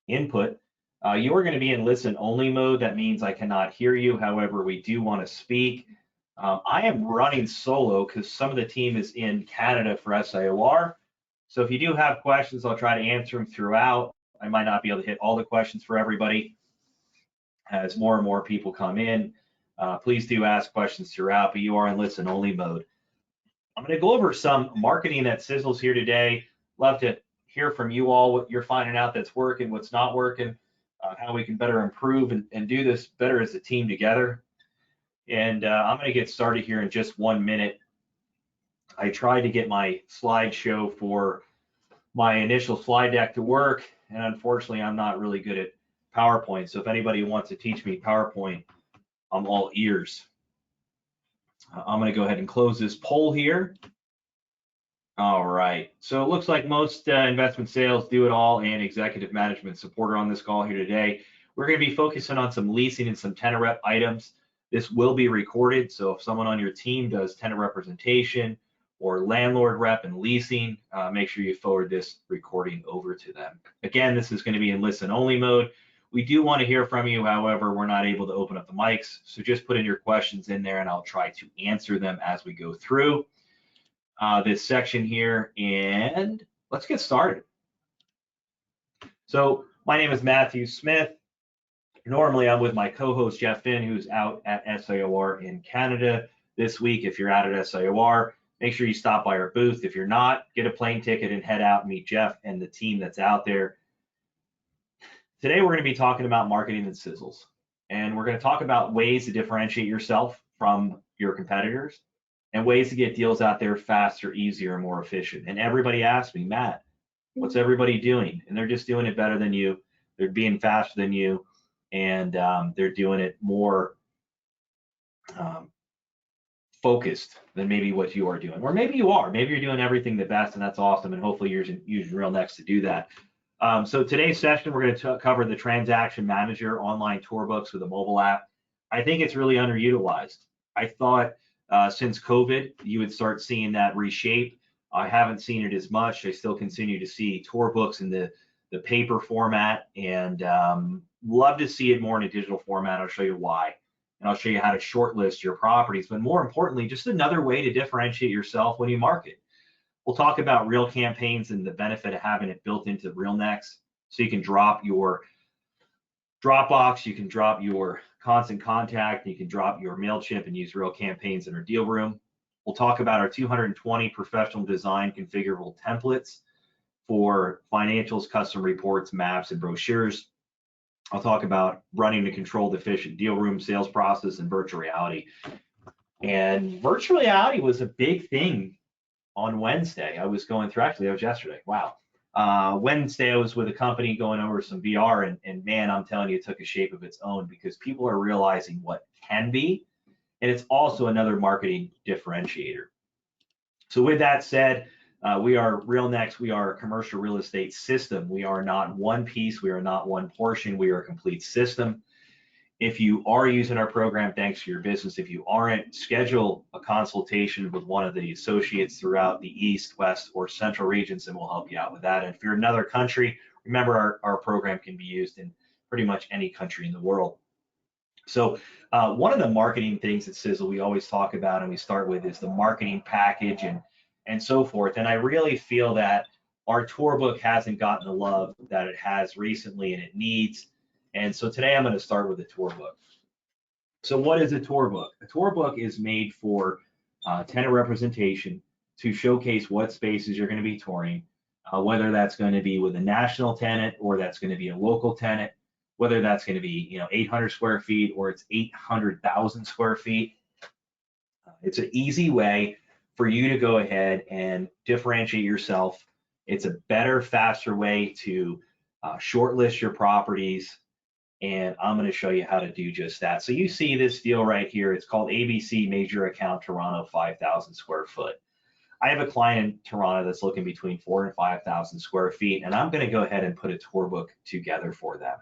input. You are going to be in listen only mode. That means I cannot hear you. However, we do want to speak. I am running solo because some of the team is in Canada for SIOR. So if you do have questions, I'll try to answer them throughout. I might not be able to hit all the questions for everybody as more and more people come in. Please do ask questions throughout, but you are in listen only mode. I'm going to go over some marketing at Sizzles here today. Love to hear from you all what you're finding out that's working, what's not working, how we can better improve and do this better as a team together. And I'm going to get started here in just 1 minute. I tried to get my slideshow for my initial slide deck to work, and unfortunately, I'm not really good at PowerPoint. So if anybody wants to teach me PowerPoint, I'm all ears. I'm going to go ahead and close this poll here. All right, so it looks like most investment sales, do it all, and executive management support are on this call here today. We're going to be focusing on some leasing and some tenant rep items. This will be recorded, so if someone on your team does tenant representation or landlord rep and leasing, make sure you forward this recording over to them. Again, this is going to be in listen only mode. We do want to hear from you. However, we're not able to open up the mics, so just put in your questions in there and I'll try to answer them as we go through this section here, and let's get started. So my name is Matthew Smith. Normally I'm with my co-host Jeff Finn, who's out at SIOR in Canada this week. If you're out at SIOR, make sure you stop by our booth. If you're not, get a plane ticket and head out and meet Jeff and the team that's out there. Today we're going to be talking about marketing at Sizzles, and we're going to talk about ways to differentiate yourself from your competitors and ways to get deals out there faster, easier, and more efficient. And everybody asks me, Matt, what's everybody doing? And they're just doing it better than you. They're being faster than you, and they're doing it more focused than maybe what you are doing. Or maybe you are. Maybe you're doing everything the best, and that's awesome, and hopefully you're using RealNext to do that. So today's session, we're going to cover the Transaction Manager online tour books with a mobile app. I think it's really underutilized. I thought since COVID, you would start seeing that reshape. I haven't seen it as much. I still continue to see tour books in the paper format, and love to see it more in a digital format. I'll show you why, and I'll show you how to shortlist your properties, but more importantly, just another way to differentiate yourself when you market. We'll talk about real campaigns and the benefit of having it built into RealNext, so you can drop your Dropbox, you can drop your Constant Contact, you can drop your MailChimp and use real campaigns in our deal room. We'll talk about our 220 professional design configurable templates for financials, custom reports, maps, and brochures. I'll talk about running a controlled, efficient deal room sales process and virtual reality. And virtual reality was a big thing on Wednesday. I was going through, actually, that was yesterday. Wow. Wednesday, I was with a company going over some VR, and man, I'm telling you, it took a shape of its own because people are realizing what can be, and it's also another marketing differentiator. So with that said, we are RealNext. We are a commercial real estate system. We are not one piece. We are not one portion. We are a complete system. If you are using our program, thanks for your business. If you aren't, schedule a consultation with one of the associates throughout the East, West, or Central regions, and we'll help you out with that. And if you're in another country, remember our program can be used in pretty much any country in the world. So one of the marketing things at Sizzle we always talk about and we start with is the marketing package and so forth. And I really feel that our tour book hasn't gotten the love that it has recently and it needs. And so today I'm going to start with a tour book. So what is a tour book? A tour book is made for tenant representation to showcase what spaces you're going to be touring, whether that's going to be with a national tenant or that's going to be a local tenant, whether that's going to be 800 square feet or it's 800,000 square feet. It's an easy way for you to go ahead and differentiate yourself. It's a better, faster way to shortlist your properties. And I'm going to show you how to do just that. So you see this deal right here. It's called ABC Major Account Toronto, 5,000 square foot. I have a client in Toronto that's looking between 4,000 and 5,000 square feet, and I'm going to go ahead and put a tour book together for them.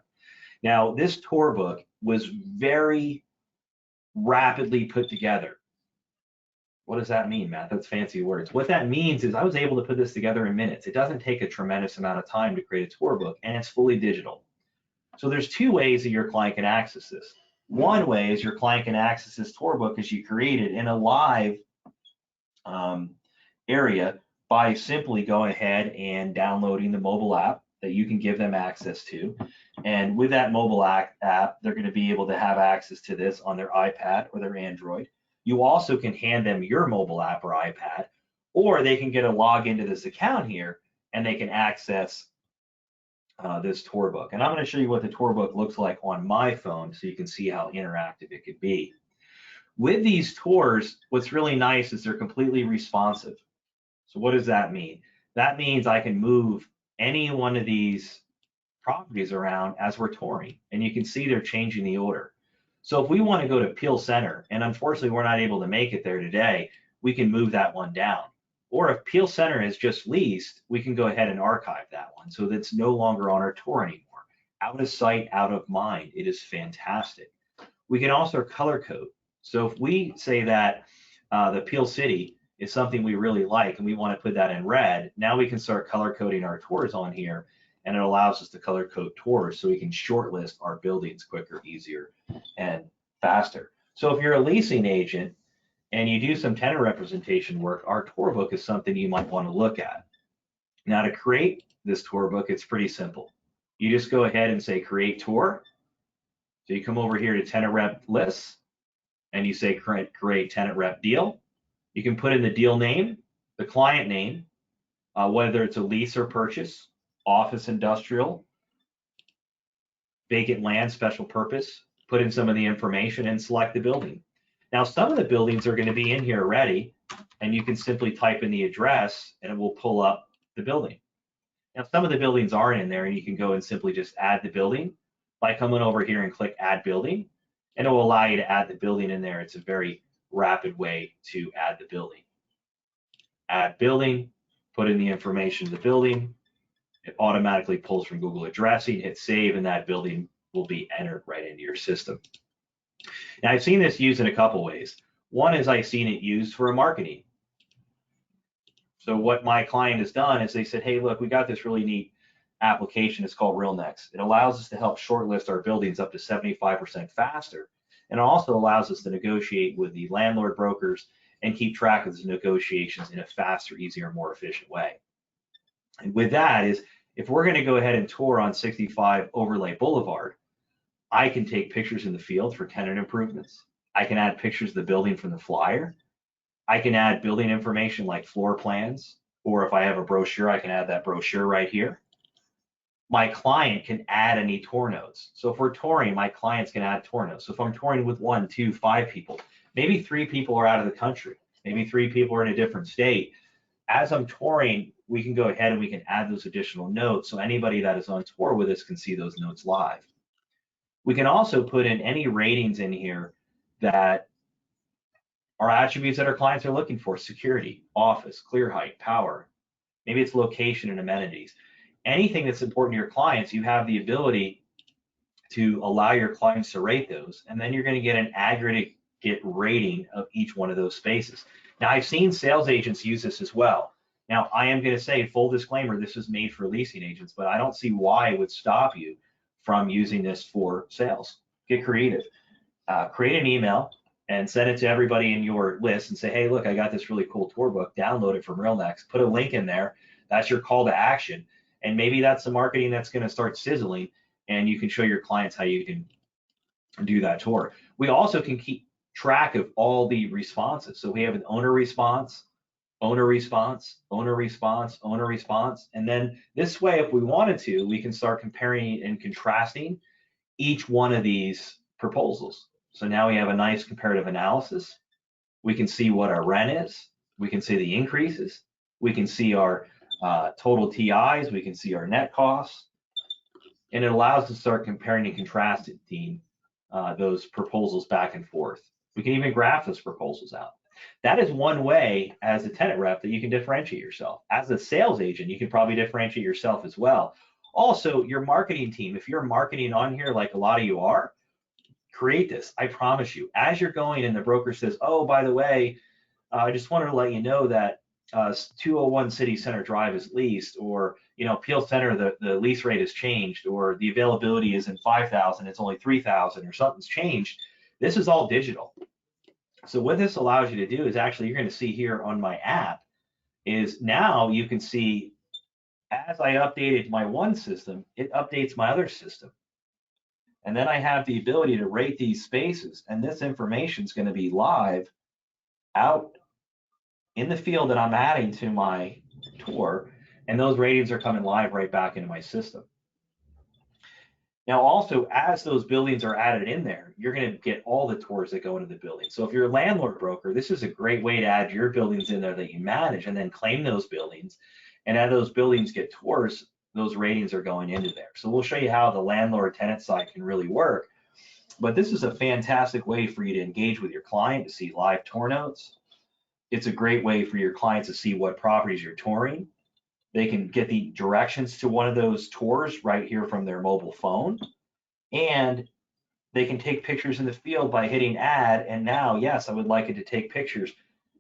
Now, this tour book was very rapidly put together. What does that mean, Matt? That's fancy words. What that means is I was able to put this together in minutes. It doesn't take a tremendous amount of time to create a tour book, and it's fully digital. So there's two ways that your client can access this. One way is your client can access this tour book as you created in a live area by simply going ahead and downloading the mobile app that you can give them access to. And with that mobile app, they're going to be able to have access to this on their iPad or their Android. You also can hand them your mobile app or iPad, or they can get a login to this account here and they can access this tour book. And I'm going to show you what the tour book looks like on my phone so you can see how interactive it could be. With these tours, what's really nice is they're completely responsive. So what does that mean? That means I can move any one of these properties around as we're touring, and you can see they're changing the order. So if we want to go to Peel Center, and unfortunately we're not able to make it there today, we can move that one down. Or if Peel Center is just leased, we can go ahead and archive that one so that's no longer on our tour anymore. Out of sight, out of mind. It is fantastic. We can also color code. So if we say that the Peel City is something we really like and we want to put that in red, now we can start color coding our tours on here, and it allows us to color code tours so we can shortlist our buildings quicker, easier, and faster. So if you're a leasing agent and you do some tenant representation work, our tour book is something you might want to look at. Now to create this tour book, it's pretty simple. You just go ahead and say create tour. So you come over here to tenant rep lists and you say create tenant rep deal. You can put in the deal name, the client name, whether it's a lease or purchase, office, industrial, vacant land, special purpose, put in some of the information and select the building. Now, some of the buildings are going to be in here already, and you can simply type in the address and it will pull up the building. Now, some of the buildings aren't in there, and you can go and simply just add the building by coming over here and click add building, and it will allow you to add the building in there. It's a very rapid way to add the building. Add building, put in the information of the building. It automatically pulls from Google addressing, hit save, and that building will be entered right into your system. Now, I've seen this used in a couple ways. One is I've seen it used for marketing. So what my client has done is they said, hey, look, we got this really neat application. It's called RealNext. It allows us to help shortlist our buildings up to 75% faster. And it also allows us to negotiate with the landlord brokers and keep track of the negotiations in a faster, easier, more efficient way. And with that is, if we're going to go ahead and tour on 65 Overlay Boulevard, I can take pictures in the field for tenant improvements. I can add pictures of the building from the flyer. I can add building information like floor plans, or if I have a brochure, I can add that brochure right here. My client can add any tour notes. So if we're touring, my clients can add tour notes. So if I'm touring with 1, 2, 5 people, maybe 3 people are out of the country, maybe 3 people are in a different state. As I'm touring, we can go ahead and we can add those additional notes so anybody that is on tour with us can see those notes live. We can also put in any ratings in here that are attributes that our clients are looking for: security, office, clear height, power. Maybe it's location and amenities. Anything that's important to your clients, you have the ability to allow your clients to rate those, and then you're going to get an aggregate rating of each one of those spaces. Now, I've seen sales agents use this as well. Now, I am going to say, full disclaimer, this is made for leasing agents, but I don't see why it would stop you from using this for sales. Get creative. Create an email and send it to everybody in your list and say, hey, look, I got this really cool tour book. Download it from RealNext. Put a link in there. That's your call to action. And maybe that's the marketing that's going to start sizzling, and you can show your clients how you can do that tour. We also can keep track of all the responses. So we have an owner response, owner response, owner response, owner response. And then this way, if we wanted to, we can start comparing and contrasting each one of these proposals. So now we have a nice comparative analysis. We can see what our rent is. We can see the increases. We can see our total TIs. We can see our net costs. And it allows us to start comparing and contrasting those proposals back and forth. We can even graph those proposals out. That is one way as a tenant rep that you can differentiate yourself. As a sales agent, you can probably differentiate yourself as well. Also, your marketing team, if you're marketing on here like a lot of you are, create this. I promise you, as you're going and the broker says, oh, by the way, I just wanted to let you know that 201 City Center Drive is leased, or you know, Peel Center, the lease rate has changed, or the availability isn't 5,000, it's only 3,000, or something's changed. This is all digital. So what this allows you to do is actually, you're going to see here on my app, is now you can see as I updated my one system, it updates my other system. And then I have the ability to rate these spaces, and this information is going to be live out in the field that I'm adding to my tour, and those ratings are coming live right back into my system. Now, also, as those buildings are added in there, you're going to get all the tours that go into the building. So if you're a landlord broker, this is a great way to add your buildings in there that you manage, and then claim those buildings. And as those buildings get tours, those ratings are going into there. So we'll show you how the landlord tenant side can really work. But this is a fantastic way for you to engage with your client, to see live tour notes. It's a great way for your clients to see what properties you're touring. They can get the directions to one of those tours right here from their mobile phone. And they can take pictures in the field by hitting add. And now, yes, I would like it to take pictures.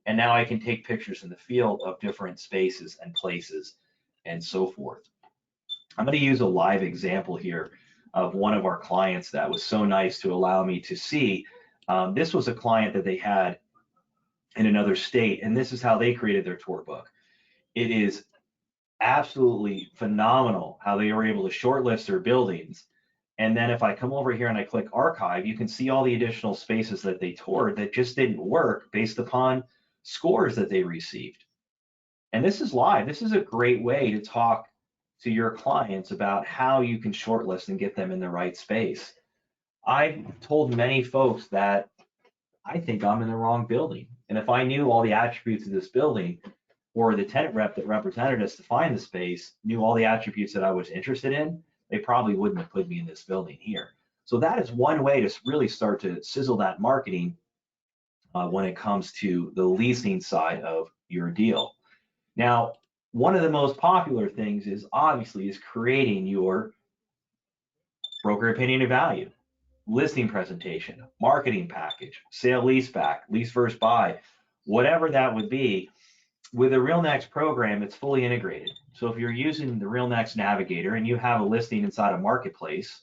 And now I can take pictures in the field of different spaces and places and so forth. I'm going to use a live example here of one of our clients that was so nice to allow me to see. This was a client that they had in another state, and this is how they created their tour book. It is absolutely phenomenal how they were able to shortlist their buildings. And then if I come over here and I click archive, you can see all the additional spaces that they toured that just didn't work based upon scores that they received. And this is live. This is a great way to talk to your clients about how you can shortlist and get them in the right space. I've told many folks that I think I'm in the wrong building. And if I knew all the attributes of this building, or the tenant rep that represented us to find the space knew all the attributes that I was interested in, they probably wouldn't have put me in this building here. So that is one way to really start to sizzle that marketing when it comes to the leasing side of your deal. Now, one of the most popular things is creating your broker opinion of value, listing presentation, marketing package, sale leaseback, lease first buy, whatever that would be. With the RealNext program, it's fully integrated. So if you're using the RealNext Navigator and you have a listing inside a marketplace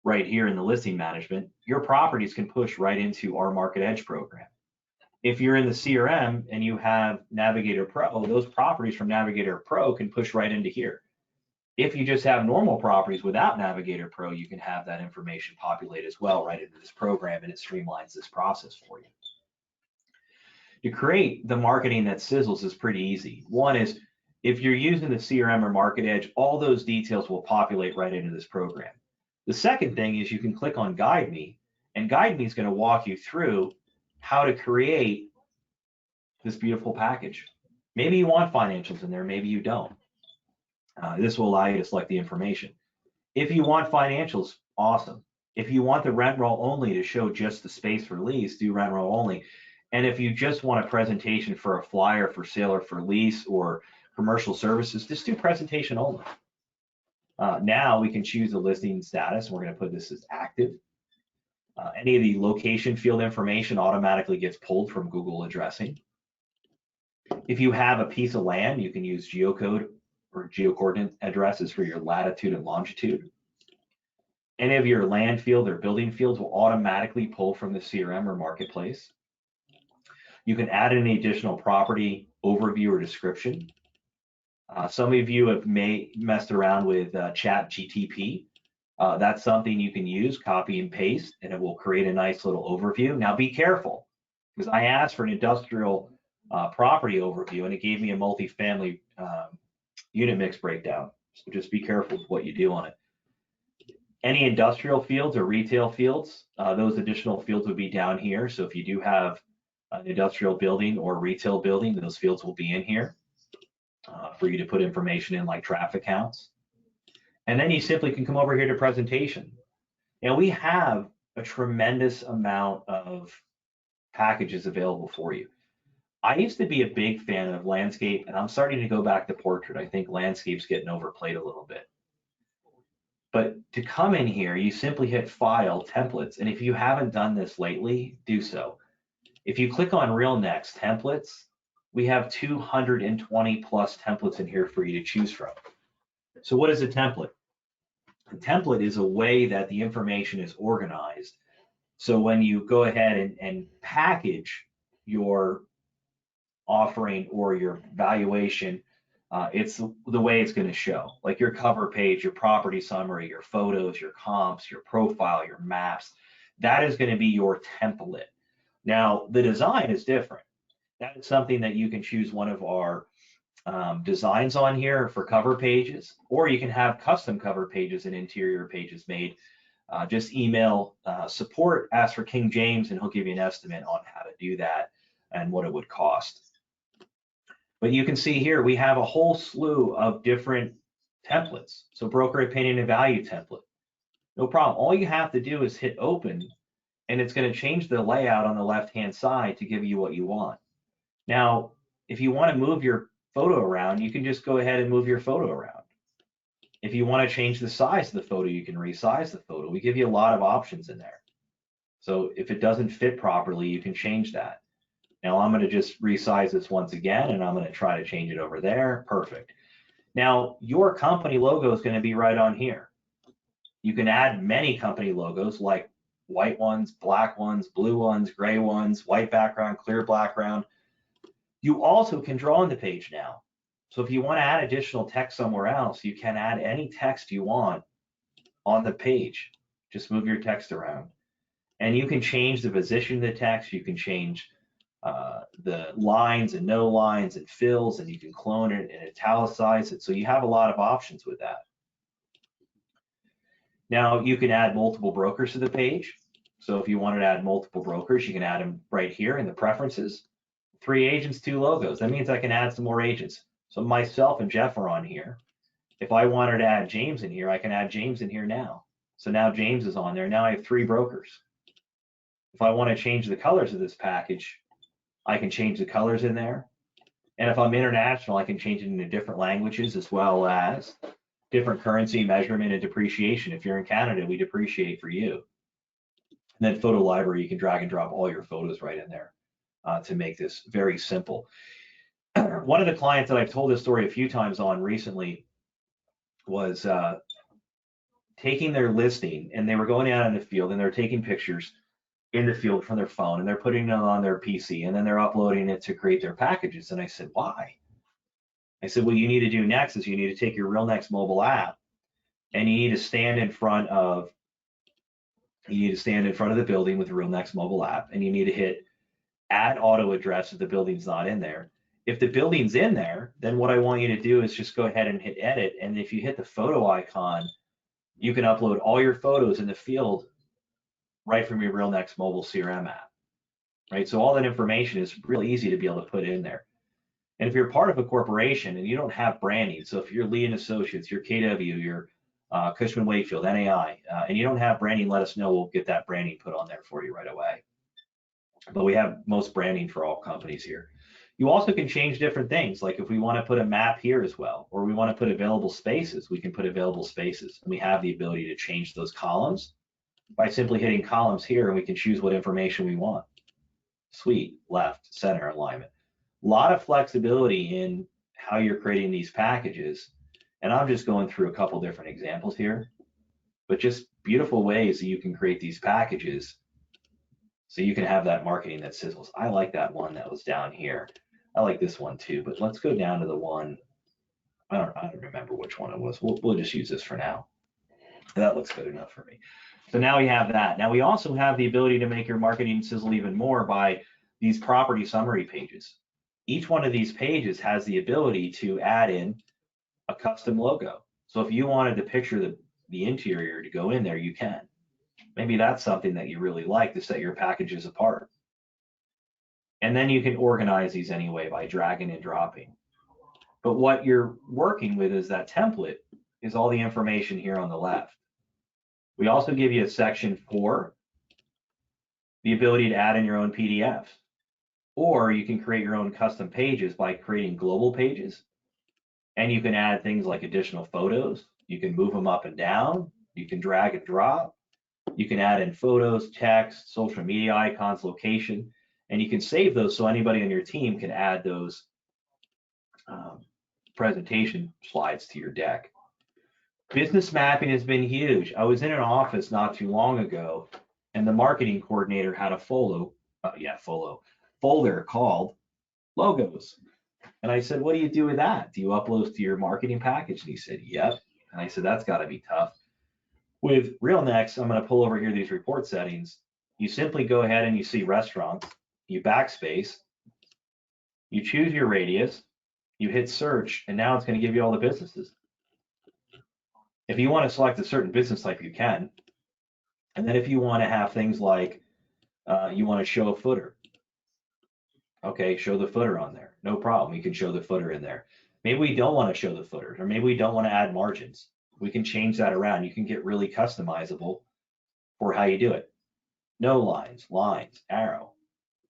right here in the listing management, your properties can push right into our Market Edge program. If you're in the CRM and you have Navigator Pro, those properties from Navigator Pro can push right into here. If you just have normal properties without Navigator Pro, you can have that information populate as well right into this program, and it streamlines this process for you. To create the marketing that sizzles is pretty easy. One is, if you're using the CRM or Market Edge, all those details will populate right into this program. The second thing is you can click on Guide Me, and Guide Me is going to walk you through how to create this beautiful package. Maybe you want financials in there, maybe you don't. This will allow you to select the information. If you want financials, awesome. If you want the rent roll only to show just the space for lease, do rent roll only. And if you just want a presentation for a flyer for sale or for lease or commercial services, just do presentation only. Now we can choose the listing status. We're going to put this as active. Any of the location field information automatically gets pulled from Google addressing. If you have a piece of land, you can use geocode or geocoordinate addresses for your latitude and longitude. Any of your land field or building fields will automatically pull from the CRM or marketplace. You can add any additional property overview or description. Some of you have messed around with ChatGTP. That's something you can use, copy and paste, and it will create a nice little overview. Now be careful, because I asked for an industrial property overview and it gave me a multifamily unit mix breakdown. So just be careful with what you do on it. Any industrial fields or retail fields, those additional fields would be down here. So if you do have an industrial building or retail building, those fields will be in here for you to put information in, like traffic counts. And then you simply can come over here to presentation. Now we have a tremendous amount of packages available for you. I used to be a big fan of landscape, and I'm starting to go back to portrait. I think landscape's getting overplayed a little bit. But to come in here, you simply hit File, Templates, and if you haven't done this lately, do so. If you click on RealNext Templates, we have 220 plus templates in here for you to choose from. So what is a template? A template is a way that the information is organized. So when you go ahead and package your offering or your valuation, it's the way it's going to show, like your cover page, your property summary, your photos, your comps, your profile, your maps. That is going to be your template. Now, the design is different. That is something that you can choose one of our designs on here for cover pages, or you can have custom cover pages and interior pages made. Just email support, ask for King James, and he'll give you an estimate on how to do that and what it would cost. But you can see here, we have a whole slew of different templates. So broker opinion and value template, no problem. All you have to do is hit open, and it's going to change the layout on the left-hand side to give you what you want. Now, if you want to move your photo around, you can just go ahead and move your photo around. If you want to change the size of the photo, you can resize the photo. We give you a lot of options in there. So if it doesn't fit properly, you can change that. Now I'm going to just resize this once again, and I'm going to try to change it over there. Perfect. Now your company logo is going to be right on here. You can add many company logos, like white ones, black ones, blue ones, gray ones, white background, clear background. You also can draw on the page now. So if you want to add additional text somewhere else, you can add any text you want on the page. Just move your text around. And you can change the position of the text. You can change the lines and no lines and fills, and you can clone it and italicize it. So you have a lot of options with that. Now you can add multiple brokers to the page. So if you wanted to add multiple brokers, you can add them right here in the preferences. 3 agents, 2 logos. That means I can add some more agents. So myself and Jeff are on here. If I wanted to add James in here, I can add James in here now. So now James is on there. Now I have 3 brokers. If I want to change the colors of this package, I can change the colors in there. And if I'm international, I can change it into different languages, as well as different currency, measurement, and depreciation. If you're in Canada, we depreciate for you. And then photo library, you can drag and drop all your photos right in there to make this very simple. One of the clients that I've told this story a few times on recently was taking their listing, and they were going out in the field and they're taking pictures in the field from their phone, and they're putting it on their PC, and then they're uploading it to create their packages. And I said, why? I said, what you need to do next is you need to take your RealNext mobile app, and you need to stand in front of the building with the RealNext mobile app, and you need to hit add auto address if the building's not in there. If the building's in there, then what I want you to do is just go ahead and hit edit. And if you hit the photo icon, you can upload all your photos in the field right from your RealNext mobile CRM app, right? So all that information is really easy to be able to put in there. And if you're part of a corporation and you don't have branding, so if you're Lee and Associates, you're KW, you're Cushman Wakefield, NAI, and you don't have branding, let us know. We'll get that branding put on there for you right away. But we have most branding for all companies here. You also can change different things. Like if we want to put a map here as well, or we want to put available spaces, we can put available spaces. And we have the ability to change those columns by simply hitting columns here, and we can choose what information we want. Sweet, left, center, alignment. A lot of flexibility in how you're creating these packages. And I'm just going through a couple different examples here, but just beautiful ways that you can create these packages so you can have that marketing that sizzles. I like that one that was down here. I like this one too, but let's go down to the one. I don't remember which one it was. We'll just use this for now. That looks good enough for me. So now we have that. Now we also have the ability to make your marketing sizzle even more by these property summary pages. Each one of these pages has the ability to add in a custom logo. So if you wanted to picture the interior to go in there, you can. Maybe that's something that you really like to set your packages apart. And then you can organize these anyway by dragging and dropping. But what you're working with is that template is all the information here on the left. We also give you a section for the ability to add in your own PDFs, or you can create your own custom pages by creating global pages. And you can add things like additional photos. You can move them up and down. You can drag and drop. You can add in photos, text, social media icons, location, and you can save those so anybody on your team can add those presentation slides to your deck. Business mapping has been huge. I was in an office not too long ago, and the marketing coordinator had a folder called logos. And I said, what do you do with that? Do you upload to your marketing package? And he said, yep. And I said, that's got to be tough. With RealNext, I'm going to pull over here these report settings. You simply go ahead and you see restaurants, you backspace, you choose your radius, you hit search, and now it's going to give you all the businesses. If you want to select a certain business type, you can. And then if you want to have things like you want to show a footer, okay, show the footer on there. No problem. You can show the footer in there. Maybe we don't want to show the footer, or maybe we don't want to add margins. We can change that around. You can get really customizable for how you do it. No lines, lines, arrow,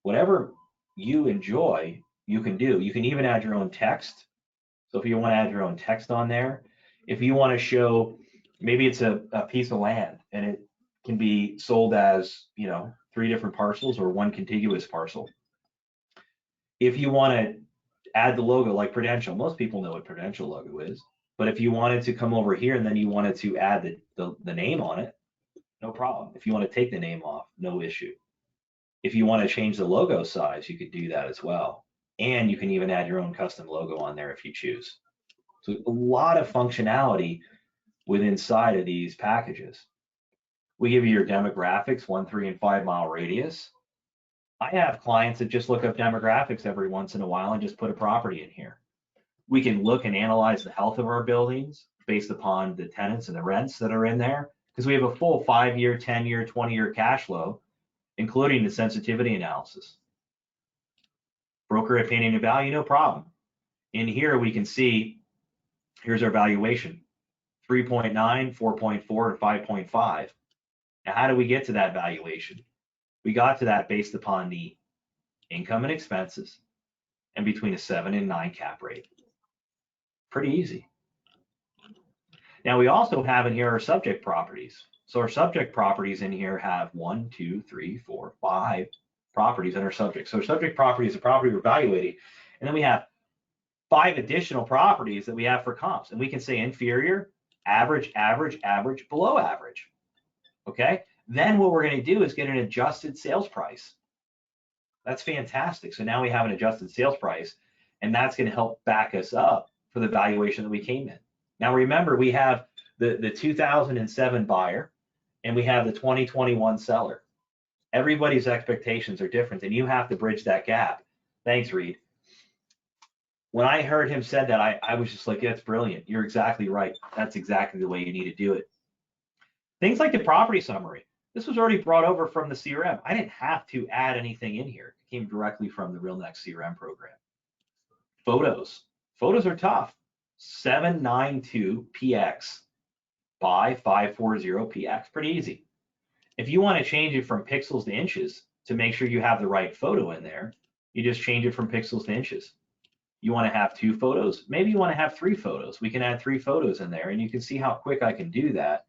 whatever you enjoy, you can do. You can even add your own text. So if you want to add your own text on there, if you want to show, maybe it's a piece of land and it can be sold as, 3 different parcels or one contiguous parcel. If you want to add the logo like Prudential, most people know what Prudential logo is. But if you wanted to come over here and then you wanted to add the name on it, no problem. If you want to take the name off, no issue. If you want to change the logo size, you could do that as well. And you can even add your own custom logo on there if you choose. So a lot of functionality within inside of these packages. We give you your demographics, 1, 3, and 5 mile radius. I have clients that just look up demographics every once in a while and just put a property in here. We can look and analyze the health of our buildings based upon the tenants and the rents that are in there, because we have a full 5-year, 10-year, 20-year cash flow, including the sensitivity analysis. Broker opinion of value, no problem. In here, we can see, here's our valuation, 3.9, 4.4, and 5.5. Now, how do we get to that valuation? We got to that based upon the income and expenses and between a 7 and 9 cap rate. Pretty easy. Now, we also have in here our subject properties. So our subject properties in here have 1, 2, 3, 4, 5 properties in our subject. So our subject property is a property we're evaluating. And then we have 5 additional properties that we have for comps. And we can say inferior, average, average, average, below average. Okay? Then what we're going to do is get an adjusted sales price. That's fantastic. So now we have an adjusted sales price, and that's going to help back us up for the valuation that we came in. Now remember, we have the 2007 buyer, and we have the 2021 seller. Everybody's expectations are different, and you have to bridge that gap. Thanks, Reed. When I heard him said that, I was just like, that's brilliant. You're exactly right. That's exactly the way you need to do it. Things like the property summary. This was already brought over from the CRM. I didn't have to add anything in here. It came directly from the RealNext CRM program. Photos. Photos are tough. 792px by 540px. Pretty easy. If you want to change it from pixels to inches to make sure you have the right photo in there, you just change it from pixels to inches. You want to have 2 photos? Maybe you want to have 3 photos. We can add 3 photos in there, and you can see how quick I can do that.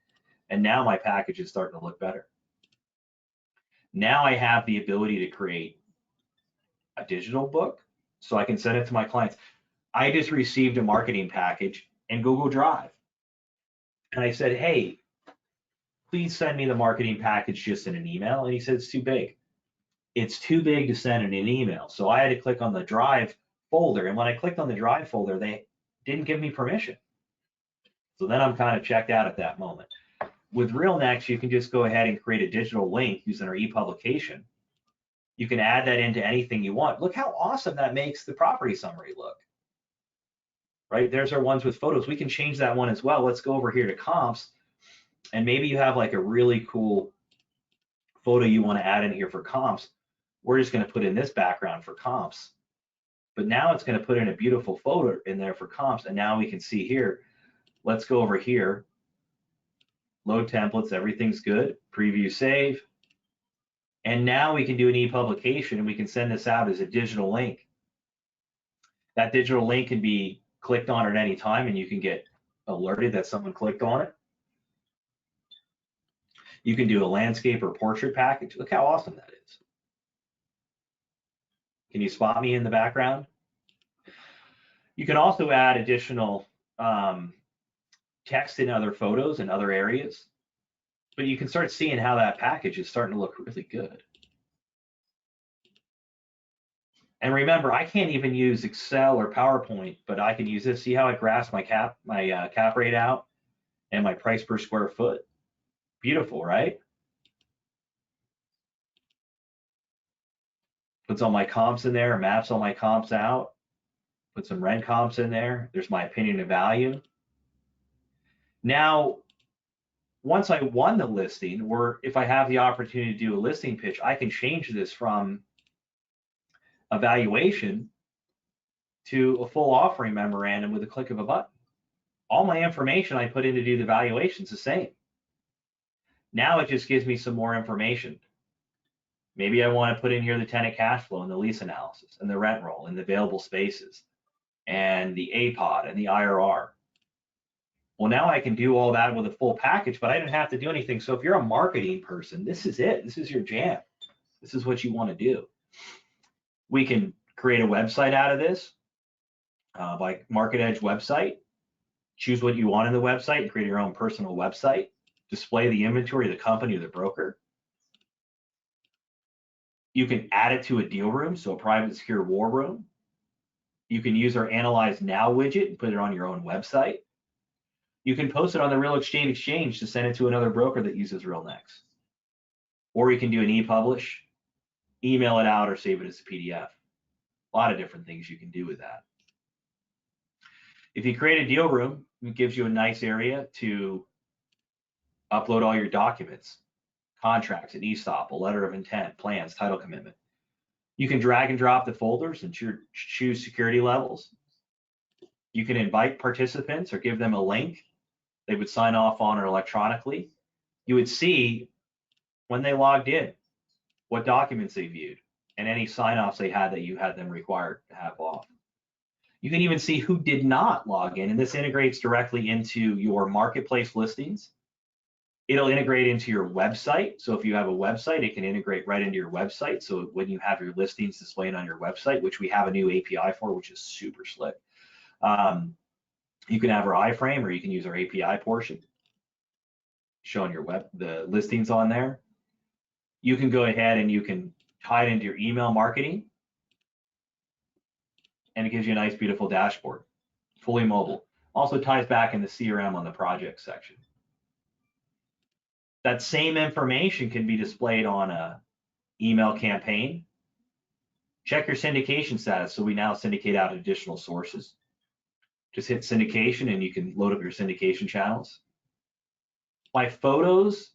And now my package is starting to look better. Now I have the ability to create a digital book so I can send it to my clients. I just received a marketing package in Google Drive. And I said, hey, please send me the marketing package just in an email. And he said, it's too big. It's too big to send in an email. So I had to click on the Drive folder. And when I clicked on the Drive folder, they didn't give me permission. So then I'm kind of checked out at that moment. With RealNext, you can just go ahead and create a digital link using our e-publication. You can add that into anything you want. Look how awesome that makes the property summary look. Right, there's our ones with photos. We can change that one as well. Let's go over here to comps, and maybe you have like a really cool photo you want to add in here for comps. We're just going to put in this background for comps, but now it's going to put in a beautiful photo in there for comps. And now we can see here, let's go over here, load templates, everything's good, preview, save. And now we can do an e-publication, and we can send this out as a digital link. That digital link can be clicked on at any time, and you can get alerted that someone clicked on it. You can do a landscape or portrait package. Look how awesome that is. Can you spot me in the background? You can also add additional text and other photos and other areas, but you can start seeing how that package is starting to look really good. And remember, I can't even use Excel or PowerPoint, but I can use this. See how it graphs my cap rate out and my price per square foot? Beautiful, right? Puts all my comps in there, maps all my comps out, put some rent comps in there. There's my opinion of value. Now, once I won the listing, or if I have the opportunity to do a listing pitch, I can change this from a valuation to a full offering memorandum with a click of a button. All my information I put in to do the valuation is the same. Now it just gives me some more information. Maybe I want to put in here the tenant cash flow and the lease analysis and the rent roll and the available spaces and the APOD and the IRR. Well, now I can do all that with a full package, but I didn't have to do anything. So if you're a marketing person, this is it. This is your jam. This is what you want to do. We can create a website out of this by Market Edge website. Choose what you want in the website and create your own personal website. Display the inventory of the company or the broker. You can add it to a deal room, so a private secure war room. You can use our Analyze Now widget and put it on your own website. You can post it on the Real Estate Exchange to send it to another broker that uses RealNext. Or you can do an e-publish, email it out, or save it as a PDF. A lot of different things you can do with that. If you create a deal room, it gives you a nice area to upload all your documents, contracts, an ESOP, a letter of intent, plans, title commitment. You can drag and drop the folders and choose security levels. You can invite participants or give them a link. They would sign off on it electronically. You would see when they logged in, what documents they viewed, and any sign-offs they had that you had them required to have off. You can even see who did not log in, and this integrates directly into your marketplace listings. It'll integrate into your website. So if you have a website, it can integrate right into your website. So when you have your listings displayed on your website, which we have a new API for, which is super slick, you can have our iframe, or you can use our API portion, showing your the listings on there. You can go ahead and you can tie it into your email marketing, and it gives you a nice, beautiful dashboard, fully mobile. Also ties back in the CRM on the project section. That same information can be displayed on a email campaign. Check your syndication status. So we now syndicate out additional sources. Just hit syndication and you can load up your syndication channels. My photos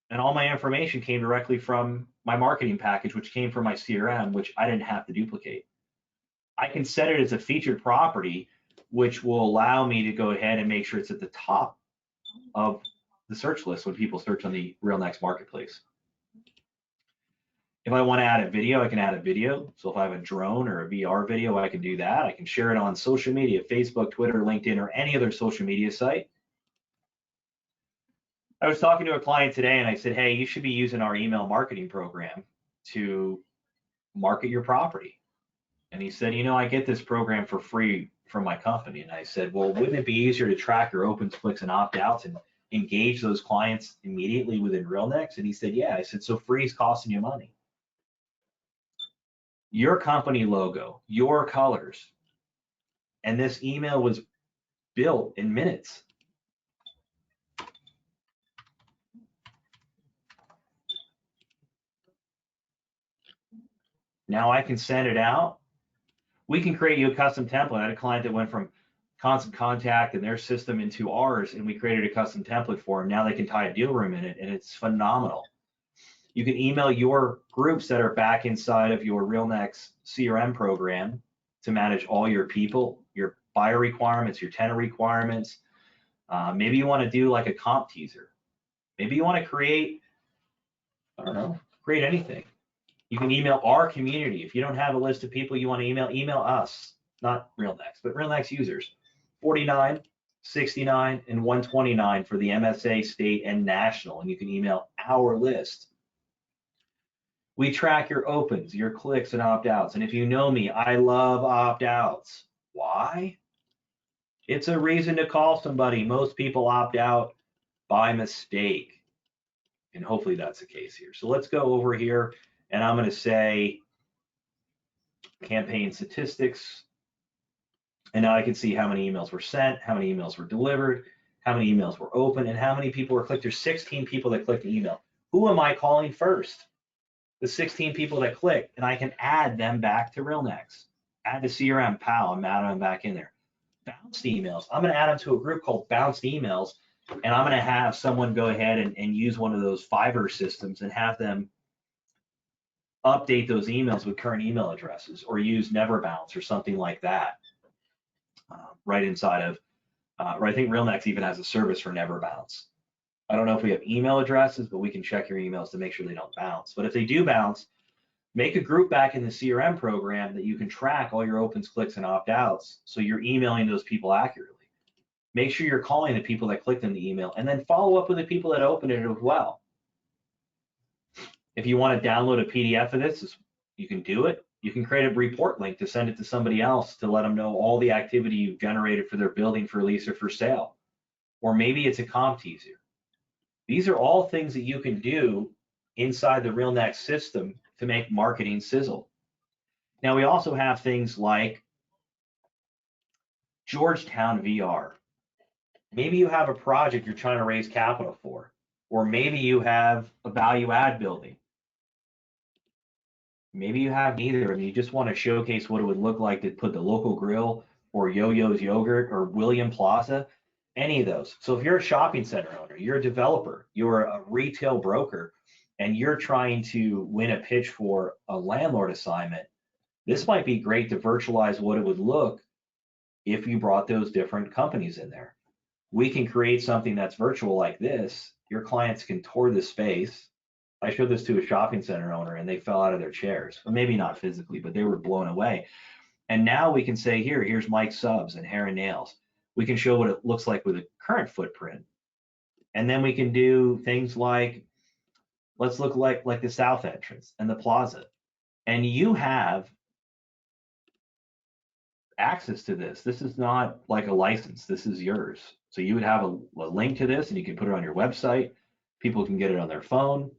and all my information came directly from my marketing package, which came from my CRM, which I didn't have to duplicate. I can set it as a featured property, which will allow me to go ahead and make sure it's at the top of the search list when people search on the RealNext marketplace. If I want to add a video, I can add a video. So if I have a drone or a VR video, I can do that. I can share it on social media, Facebook, Twitter, LinkedIn, or any other social media site. I was talking to a client today and I said, hey, you should be using our email marketing program to market your property. And he said, you know, I get this program for free from my company. And I said, well, wouldn't it be easier to track your opens, clicks, and opt-outs and engage those clients immediately within RealNext? And he said, yeah. I said, so free is costing you money. Your company logo, your colors, and this email was built in minutes. Now I can send it out. We can create you a custom template. I had a client that went from Constant Contact and their system into ours, and we created a custom template for them. Now they can tie a deal room in it, and it's phenomenal. You can email your groups that are back inside of your RealNext CRM program to manage all your people, your buyer requirements, your tenant requirements. Maybe you want to do like a comp teaser. Maybe you want to create, I don't know, create anything. You can email our community. If you don't have a list of people you want to email us, not RealNext, but RealNext users. 49, 69, and 129 for the MSA, state, and national. And you can email our list. We track your opens, your clicks, and opt-outs. And if you know me, I love opt-outs. Why? It's a reason to call somebody. Most people opt out by mistake. And hopefully that's the case here. So let's go over here and I'm going to say campaign statistics. And now I can see how many emails were sent, how many emails were delivered, how many emails were open, and how many people were clicked. There's 16 people that clicked the email. Who am I calling first? The 16 people that clicked, and I can add them back to RealNext. Add to CRM, PAL, I'm adding them back in there. Bounced emails, I'm going to add them to a group called Bounced Emails, and I'm going to have someone go ahead and use one of those Fiverr systems and have them update those emails with current email addresses or use Never Bounce or something like that right inside of, I think RealNext even has a service for Never Bounce. I don't know if we have email addresses, but we can check your emails to make sure they don't bounce. But if they do bounce, make a group back in the CRM program that you can track all your opens, clicks, and opt-outs so you're emailing those people accurately. Make sure you're calling the people that clicked in the email and then follow up with the people that opened it as well. If you want to download a PDF of this, you can do it. You can create a report link to send it to somebody else to let them know all the activity you've generated for their building for lease or for sale. Or maybe it's a comp teaser. These are all things that you can do inside the RealNext system to make marketing sizzle. Now we also have things like Georgetown VR. Maybe you have a project you're trying to raise capital for, or maybe you have a value add building. Maybe you have neither and you just want to showcase what it would look like to put the local grill or Yo-Yo's Yogurt or William Plaza, any of those. So if you're a shopping center owner, you're a developer, you're a retail broker, and you're trying to win a pitch for a landlord assignment, this might be great to virtualize what it would look if you brought those different companies in there. We can create something that's virtual like this. Your clients can tour the space. I showed this to a shopping center owner and they fell out of their chairs. Well, maybe not physically, but they were blown away. And now we can say, here's Mike's Subs and Hair and Nails. We can show what it looks like with a current footprint. And then we can do things like, let's look like the south entrance and the plaza. And you have access to this. This is not like a license. This is yours. So you would have a link to this and you can put it on your website. People can get it on their phone.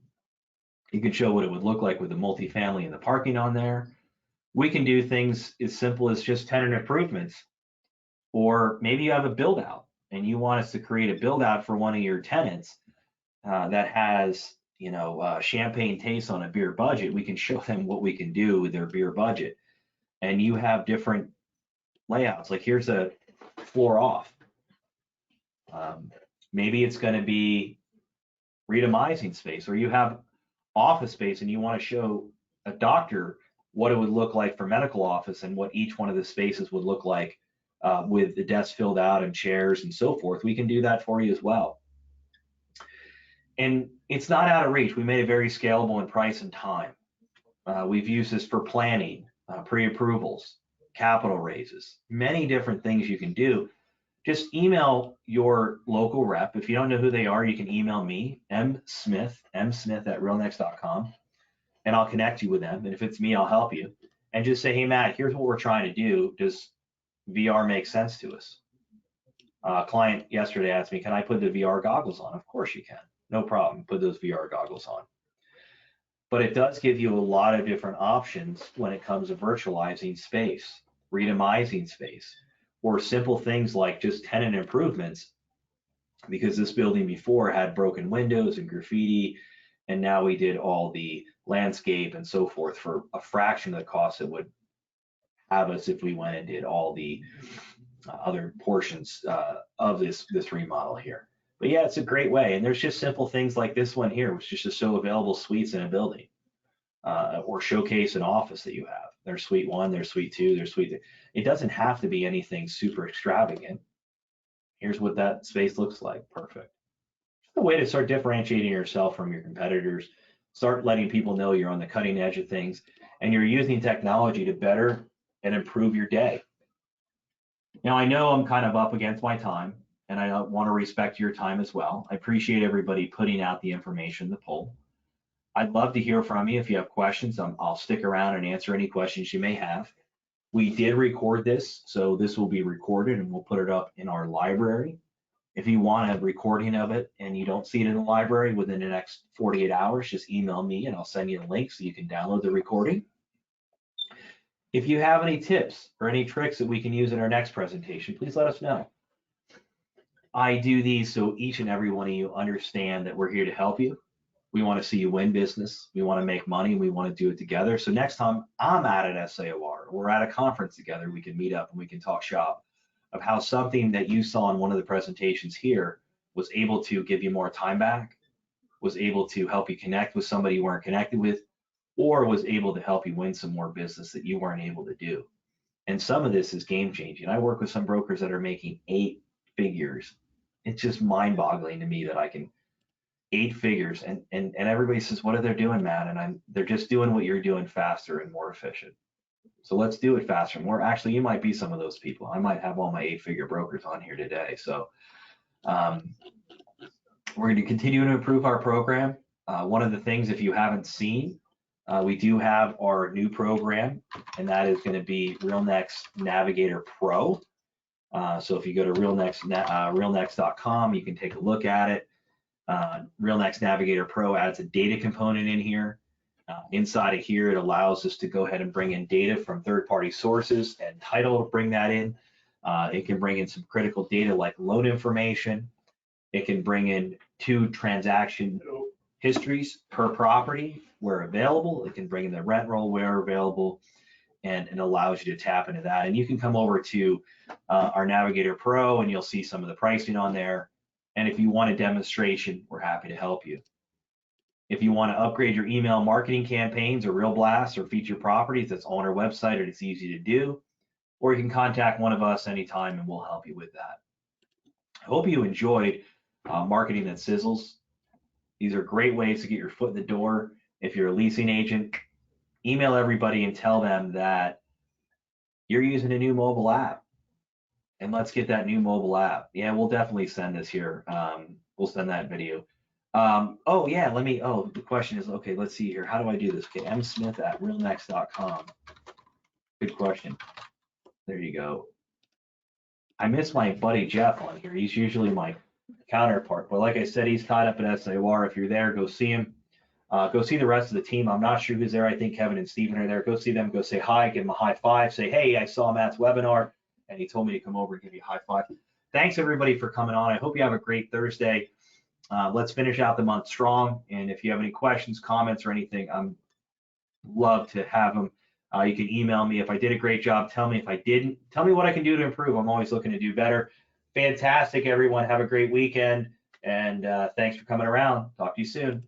You can show what it would look like with the multifamily and the parking on there. We can do things as simple as just tenant improvements. Or maybe you have a build out and you want us to create a build out for one of your tenants that has, champagne taste on a beer budget. We can show them what we can do with their beer budget. And you have different layouts. Like here's a floor off. Maybe it's going to be redomizing space, or you have office space and you want to show a doctor what it would look like for medical office and what each one of the spaces would look like with the desks filled out and chairs and so forth. We can do that for you as well. And it's not out of reach. We made it very scalable in price and time. We've used this for planning, pre-approvals, capital raises, many different things you can do. Just email your local rep. If you don't know who they are, you can email me, msmith@realnext.com, and I'll connect you with them. And if it's me, I'll help you. And just say, hey, Matt, here's what we're trying to do. Does VR make sense to us? A client yesterday asked me, can I put the VR goggles on? Of course you can. No problem. Put those VR goggles on. But it does give you a lot of different options when it comes to virtualizing space, redomizing space, or simple things like just tenant improvements, because this building before had broken windows and graffiti, and now we did all the landscape and so forth for a fraction of the cost it would have us if we went and did all the other portions of this remodel here. But yeah, it's a great way. And there's just simple things like this one here, which is just to show available suites in a building or showcase an office that you have. There's suite 1, there's suite 2, there's suite 3. It doesn't have to be anything super extravagant. Here's what that space looks like. Perfect. Just a way to start differentiating yourself from your competitors, start letting people know you're on the cutting edge of things and you're using technology to better and improve your day. Now, I know I'm kind of up against my time and I want to respect your time as well. I appreciate everybody putting out the information, the poll. I'd love to hear from you. If you have questions, I'll stick around and answer any questions you may have. We did record this, so this will be recorded and we'll put it up in our library. If you want a recording of it and you don't see it in the library within the next 48 hours, just email me and I'll send you a link so you can download the recording. If you have any tips or any tricks that we can use in our next presentation, please let us know. I do these so each and every one of you understand that we're here to help you. We want to see you win business. We want to make money. We want to do it together. So next time I'm at SAOR, we're at a conference together, we can meet up and we can talk shop of how something that you saw in one of the presentations here was able to give you more time back, was able to help you connect with somebody you weren't connected with, or was able to help you win some more business that you weren't able to do. And some of this is game changing. I work with some brokers that are making 8 figures. It's just mind boggling to me that I can 8 figures and everybody says, what are they doing, Matt? And they're just doing what you're doing faster and more efficient. So let's do it faster and more. Actually, you might be some of those people. I might have all my 8-figure brokers on here today. So we're going to continue to improve our program. One of the things, if you haven't seen, we do have our new program, and that is going to be RealNext Navigator Pro. So if you go to realnext.com, you can take a look at it. RealNext Navigator Pro adds a data component in here. Inside of here, it allows us to go ahead and bring in data from third-party sources and title to bring that in. It can bring in some critical data like loan information. It can bring in 2 transaction histories per property where available. It can bring in the rent roll where available, and it allows you to tap into that. And you can come over to our Navigator Pro and you'll see some of the pricing on there. And if you want a demonstration, we're happy to help you. If you want to upgrade your email marketing campaigns or Real Blasts or feature properties, that's on our website and it's easy to do. Or you can contact one of us anytime and we'll help you with that. I hope you enjoyed marketing at Sizzles. These are great ways to get your foot in the door. If you're a leasing agent, email everybody and tell them that you're using a new mobile app. And let's get that new mobile app. Yeah, we'll definitely send this here. We'll send that video. Oh yeah, the question is, okay, let's see here. How do I do this? Okay, msmith@realnext.com. Good question. There you go. I miss my buddy Jeff on here. He's usually my counterpart, but like I said, he's tied up at SAOR. If you're there, go see him. Go see the rest of the team. I'm not sure who's there. I think Kevin and Steven are there. Go see them. Go say hi. Give them a high five. Say, hey, I saw Matt's webinar, and he told me to come over and give you a high five. Thanks, everybody, for coming on. I hope you have a great Thursday. Let's finish out the month strong. And if you have any questions, comments, or anything, I'm love to have them. You can email me. If I did a great job, tell me. If I didn't, tell me what I can do to improve. I'm always looking to do better. Fantastic, everyone. Have a great weekend. And thanks for coming around. Talk to you soon.